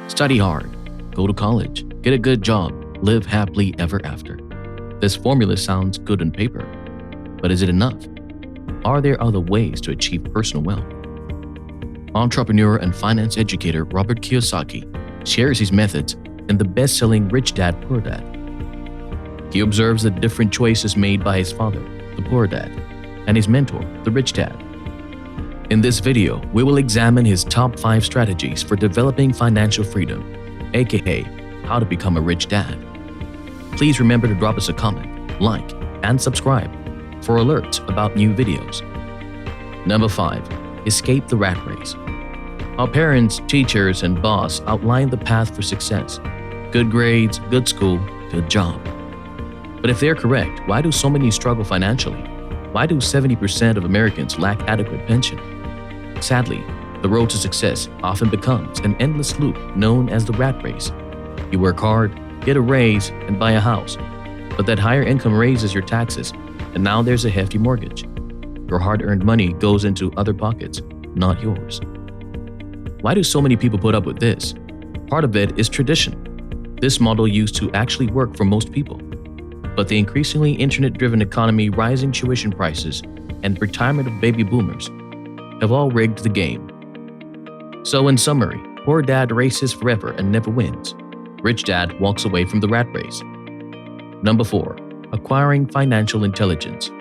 Study hard, go to college, get a good job, live happily ever after. This formula sounds good on paper, but is it enough? Are there other ways to achieve personal wealth? Entrepreneur and finance educator Robert Kiyosaki shares his methods in the best-selling Rich Dad, Poor Dad. He observes the different choices made by his father, the Poor Dad, and his mentor, the Rich Dad. In this video, we will examine his top 5 strategies for developing financial freedom, aka how to become a rich dad. Please remember to drop us a comment, like, and subscribe for alerts about new videos. Number 5. Escape the rat race. Our parents, teachers, and boss outline the path for success. Good grades, good school, good job. But if they're correct, why do so many struggle financially? Why do 70% of Americans lack adequate pension? Sadly, the road to success often becomes an endless loop known as the rat race. You work hard, get a raise, and buy a house. But that higher income raises your taxes, and now there's a hefty mortgage. Your hard-earned money goes into other pockets, not yours. Why do so many people put up with this? Part of it is tradition. This model used to actually work for most people. But the increasingly internet-driven economy, rising tuition prices, and retirement of baby boomers have all rigged the game. So in summary, Poor Dad races forever and never wins. Rich Dad walks away from the rat race. Number 4. Acquiring financial intelligence.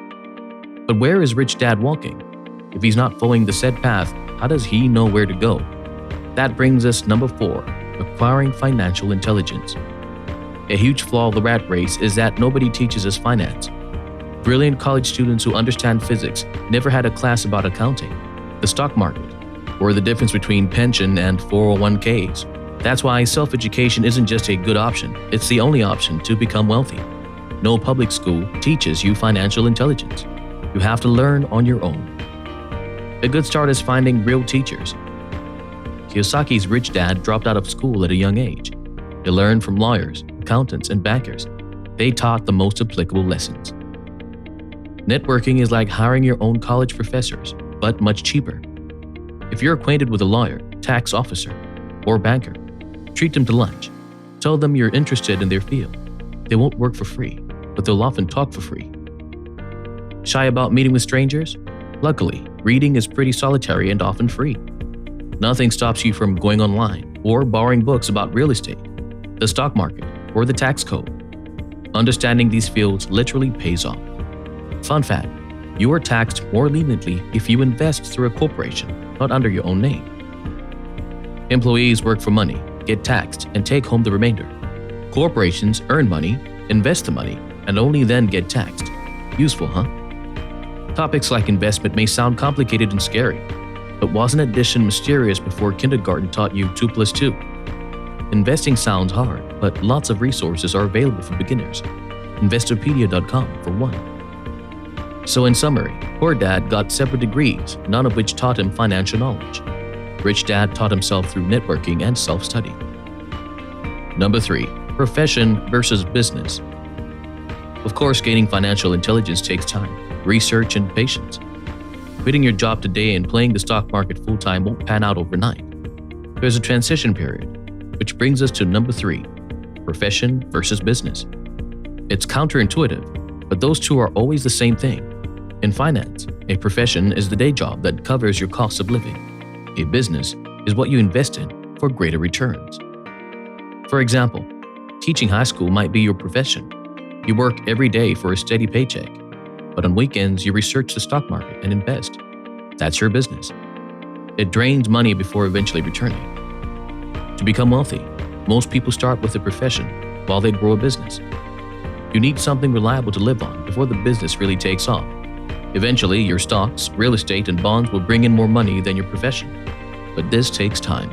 But where is Rich Dad walking? If he's not following the set path, how does he know where to go? That brings us number 4. Acquiring financial intelligence. A huge flaw of the rat race is that nobody teaches us finance. Brilliant college students who understand physics never had a class about accounting, the stock market, or the difference between pension and 401ks. That's why self-education isn't just a good option, it's the only option to become wealthy. No public school teaches you financial intelligence. You have to learn on your own. A good start is finding real teachers. Kiyosaki's Rich Dad dropped out of school at a young age. He learned from lawyers, accountants, and bankers. They taught the most applicable lessons. Networking is like hiring your own college professors, but much cheaper. If you're acquainted with a lawyer, tax officer, or banker, treat them to lunch. Tell them you're interested in their field. They won't work for free, but they'll often talk for free. Shy about meeting with strangers? Luckily, reading is pretty solitary and often free. Nothing stops you from going online or borrowing books about real estate, the stock market, or the tax code. Understanding these fields literally pays off. Fun fact, you are taxed more leniently if you invest through a corporation, not under your own name. Employees work for money, get taxed, and take home the remainder. Corporations earn money, invest the money, and only then get taxed. Useful, huh? Topics like investment may sound complicated and scary, but wasn't addition mysterious before kindergarten taught you 2 + 2? Investing sounds hard, but lots of resources are available for beginners. Investopedia.com for one. So in summary, Poor Dad got separate degrees, none of which taught him financial knowledge. Rich Dad taught himself through networking and self-study. Number 3. Profession versus business. Of course, gaining financial intelligence takes time, research, and patience. Quitting your job today and playing the stock market full-time won't pan out overnight. There's a transition period, which brings us to number 3. Profession versus business. It's counterintuitive, but those two are always the same thing. In finance, a profession is the day job that covers your cost of living. A business is what you invest in for greater returns. For example, teaching high school might be your profession. You work every day for a steady paycheck, but on weekends you research the stock market and invest. That's your business. It drains money before eventually returning. To become wealthy, most people start with a profession while they grow a business. You need something reliable to live on before the business really takes off. Eventually, your stocks, real estate, and bonds will bring in more money than your profession, but this takes time.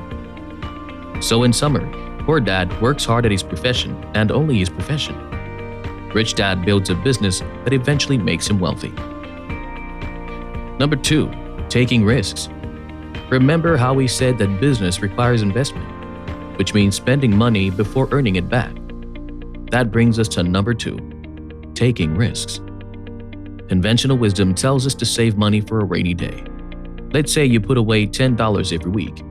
So in summary, Poor Dad works hard at his profession and only his profession. Rich Dad builds a business that eventually makes him wealthy. Number 2. Taking risks. Remember how we said that business requires investment, which means spending money before earning it back. That brings us to number 2. Taking risks. Conventional wisdom tells us to save money for a rainy day. Let's say you put away $10 every week.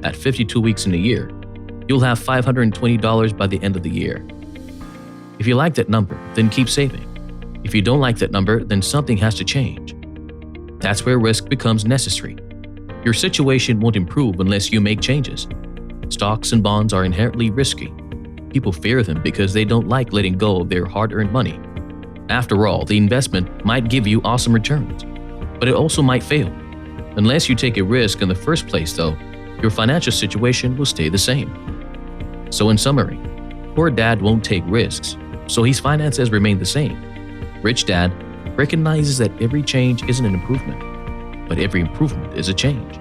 At 52 weeks in a year, you'll have $520 by the end of the year. If you like that number, then keep saving. If you don't like that number, then something has to change. That's where risk becomes necessary. Your situation won't improve unless you make changes. Stocks and bonds are inherently risky. People fear them because they don't like letting go of their hard-earned money. After all, the investment might give you awesome returns, but it also might fail. Unless you take a risk in the first place, though, your financial situation will stay the same. So in summary, Poor Dad won't take risks, so his finances remain the same. Rich Dad recognizes that every change isn't an improvement, but every improvement is a change.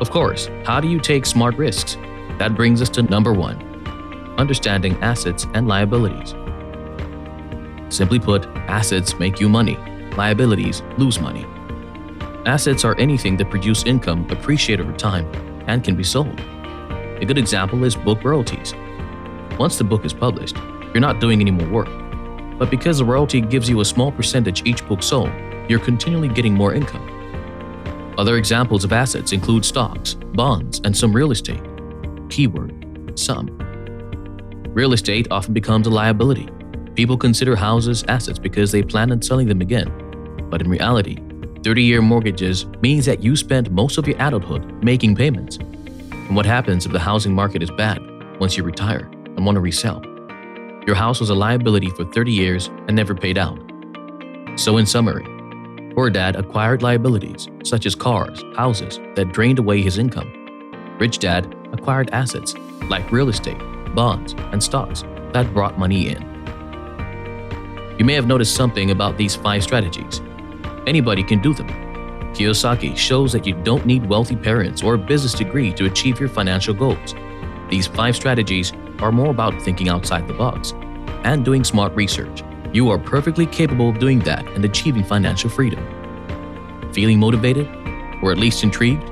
Of course, how do you take smart risks? That brings us to number 1, understanding assets and liabilities. Simply put, assets make you money, liabilities lose money. Assets are anything that produce income, appreciate over time, and can be sold. A good example is book royalties. Once the book is published, you're not doing any more work. But because the royalty gives you a small percentage each book sold, you're continually getting more income. Other examples of assets include stocks, bonds, and some real estate. Keyword, some. Real estate often becomes a liability. People consider houses assets because they plan on selling them again. But in reality, 30-year mortgages means that you spent most of your adulthood making payments. And what happens if the housing market is bad once you retire and want to resell? Your house was a liability for 30 years and never paid out. So in summary, Poor Dad acquired liabilities such as cars, houses that drained away his income. Rich Dad acquired assets like real estate, bonds, and stocks that brought money in. You may have noticed something about these 5 strategies. Anybody can do them. Kiyosaki shows that you don't need wealthy parents or a business degree to achieve your financial goals. These 5 strategies are more about thinking outside the box and doing smart research. You are perfectly capable of doing that and achieving financial freedom. Feeling motivated? Or at least intrigued?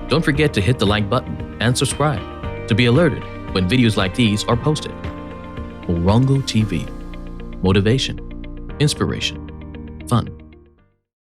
Don't forget to hit the like button and subscribe to be alerted when videos like these are posted. Morrongo TV. Motivation, inspiration, fun.